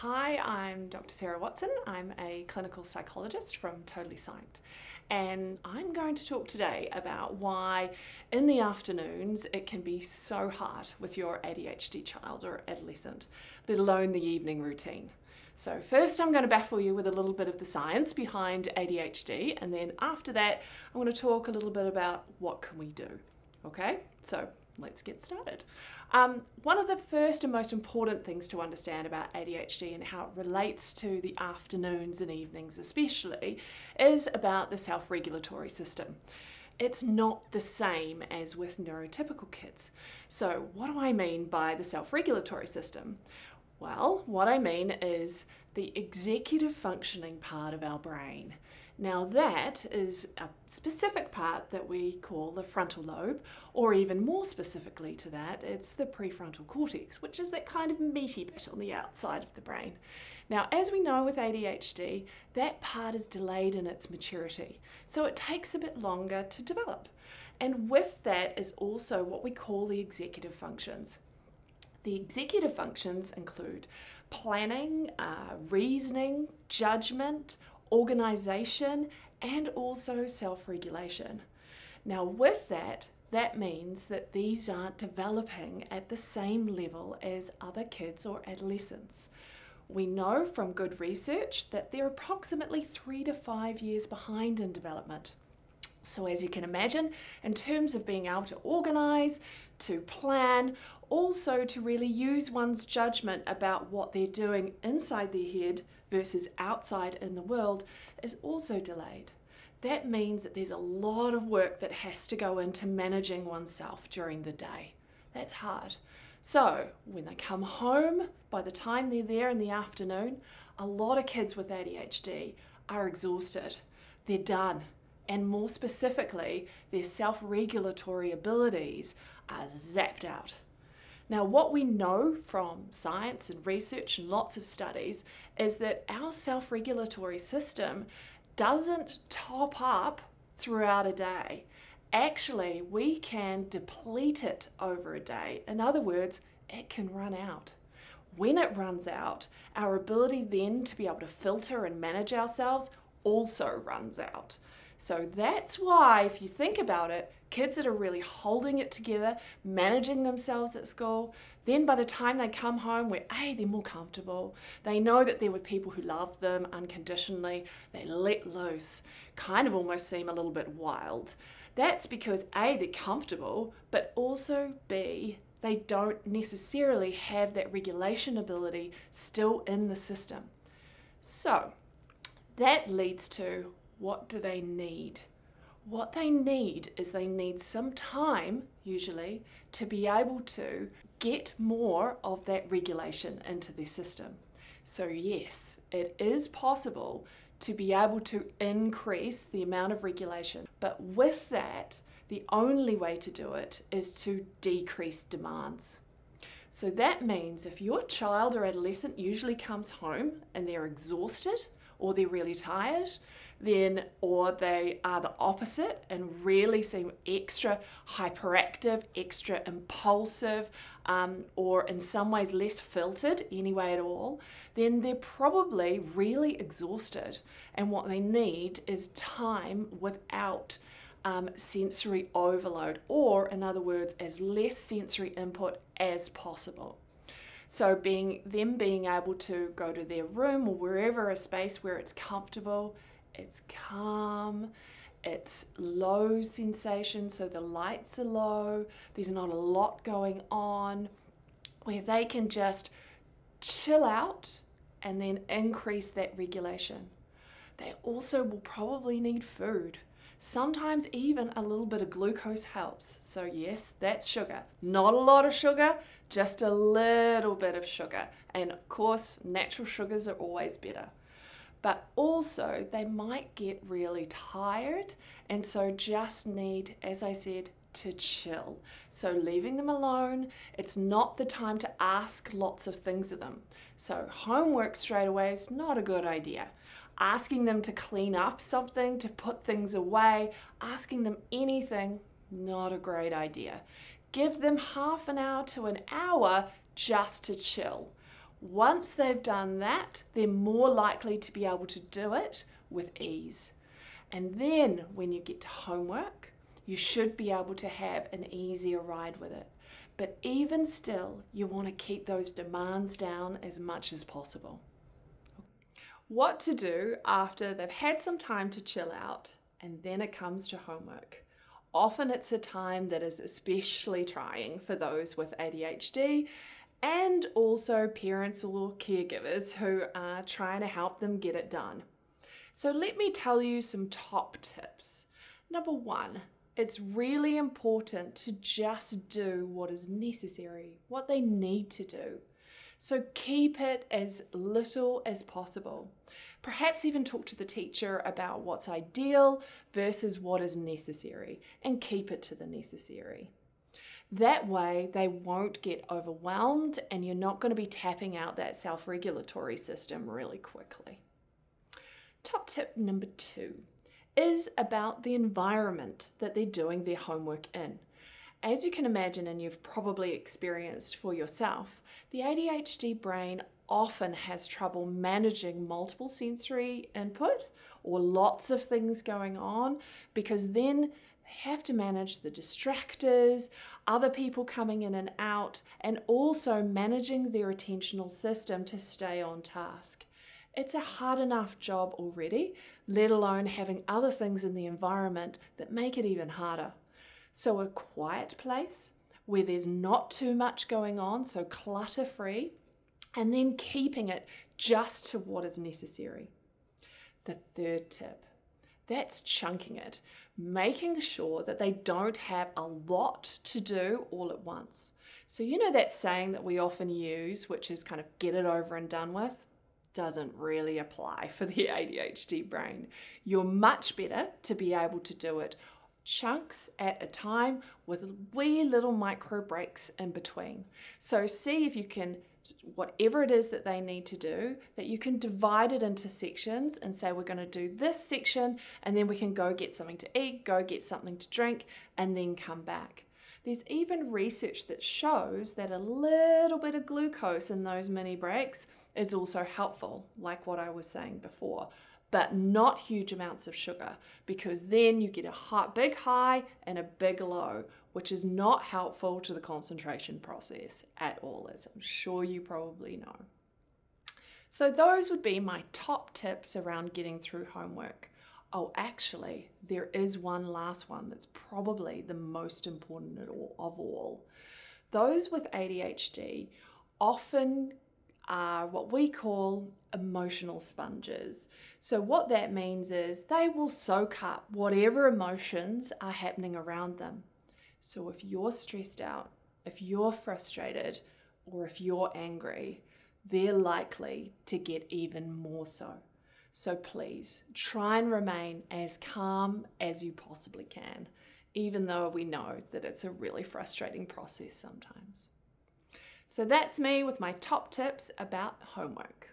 Hi, I'm Dr. Sarah Watson. I'm a clinical psychologist from Totally Psyched, and I'm going to talk today about why in the afternoons it can be so hard with your ADHD child or adolescent, let alone the evening routine. So first I'm going to baffle you with a little bit of the science behind ADHD, and then after that I'm going to talk a little bit about what can we do. Okay, so let's get started. One of the first and most important things to understand about ADHD and how it relates to the afternoons and evenings especially is about the self-regulatory system. It's not the same as with neurotypical kids. So what do I mean by the self-regulatory system? Well, what I mean is the executive functioning part of our brain. Now that is a specific part that we call the frontal lobe, or even more specifically to that, it's the prefrontal cortex, which is that kind of meaty bit on the outside of the brain. Now, as we know with ADHD, that part is delayed in its maturity, so it takes a bit longer to develop. And with that is also what we call the executive functions. The executive functions include planning, reasoning, judgment, organization, and also self-regulation. Now with that, that means that these aren't developing at the same level as other kids or adolescents. We know from good research that they're approximately 3 to 5 years behind in development. So as you can imagine, in terms of being able to organize, to plan, also to really use one's judgment about what they're doing inside their head versus outside in the world is also delayed. That means that there's a lot of work that has to go into managing oneself during the day. That's hard. So when they come home, by the time they're there in the afternoon, a lot of kids with ADHD are exhausted. They're done. And more specifically, their self-regulatory abilities are zapped out. Now, what we know from science and research and lots of studies is that our self-regulatory system doesn't top up throughout a day. Actually, we can deplete it over a day. In other words, it can run out. When it runs out, our ability then to be able to filter and manage ourselves also runs out. So that's why, if you think about it, kids that are really holding it together, managing themselves at school, then by the time they come home, they're more comfortable. They know that they're with people who love them unconditionally. They let loose, kind of almost seem a little bit wild. That's because A, they're comfortable, but also B, they don't necessarily have that regulation ability still in the system. So that leads to, what do they need? What they need is they need some time, usually, to be able to get more of that regulation into their system. So yes, it is possible to be able to increase the amount of regulation, but with that, the only way to do it is to decrease demands. So that means if your child or adolescent usually comes home and they're exhausted, or they're really tired, or they are the opposite and really seem extra hyperactive, extra impulsive, or in some ways less filtered anyway at all, then they're probably really exhausted. And what they need is time without sensory overload, or in other words, as less sensory input as possible. So them being able to go to their room or wherever, a space where it's comfortable, it's calm, it's low sensation, so the lights are low, there's not a lot going on, where they can just chill out and then increase that regulation. They also will probably need food. Sometimes even a little bit of glucose helps. So yes, that's sugar. Not a lot of sugar, just a little bit of sugar. And of course, natural sugars are always better. But also, they might get really tired and so just need, as I said, to chill. So leaving them alone, it's not the time to ask lots of things of them. So homework straight away is not a good idea. Asking them to clean up something, to put things away, asking them anything, not a great idea. Give them half an hour to an hour just to chill. Once they've done that, they're more likely to be able to do it with ease. And then when you get to homework, you should be able to have an easier ride with it. But even still, you want to keep those demands down as much as possible. What to do after they've had some time to chill out and then it comes to homework. Often it's a time that is especially trying for those with ADHD and also parents or caregivers who are trying to help them get it done. So let me tell you some top tips. Number one, it's really important to just do what is necessary, what they need to do. So keep it as little as possible. Perhaps even talk to the teacher about what's ideal versus what is necessary and keep it to the necessary. That way they won't get overwhelmed and you're not going to be tapping out that self-regulatory system really quickly. Top tip number 2 is about the environment that they're doing their homework in. As you can imagine, and you've probably experienced for yourself, the ADHD brain often has trouble managing multiple sensory input or lots of things going on, because then they have to manage the distractors, other people coming in and out, and also managing their attentional system to stay on task. It's a hard enough job already, let alone having other things in the environment that make it even harder. So a quiet place where there's not too much going on, so clutter-free, and then keeping it just to what is necessary. The third tip, that's chunking it, making sure that they don't have a lot to do all at once. So you know that saying that we often use, which is kind of get it over and done with? Doesn't really apply for the ADHD brain. You're much better to be able to do it chunks at a time with wee little micro breaks in between. So see if you can, whatever it is that they need to do, that you can divide it into sections and say we're going to do this section and then we can go get something to eat, go get something to drink, and then come back. There's even research that shows that a little bit of glucose in those mini breaks is also helpful, like what I was saying before, but not huge amounts of sugar, because then you get a big high and a big low, which is not helpful to the concentration process at all, as I'm sure you probably know. So those would be my top tips around getting through homework. Oh, actually, there is one last one that's probably the most important of all. Those with ADHD often are what we call emotional sponges. So what that means is they will soak up whatever emotions are happening around them. So if you're stressed out, if you're frustrated, or if you're angry, they're likely to get even more so. So please try and remain as calm as you possibly can, even though we know that it's a really frustrating process sometimes. So that's me with my top tips about homework.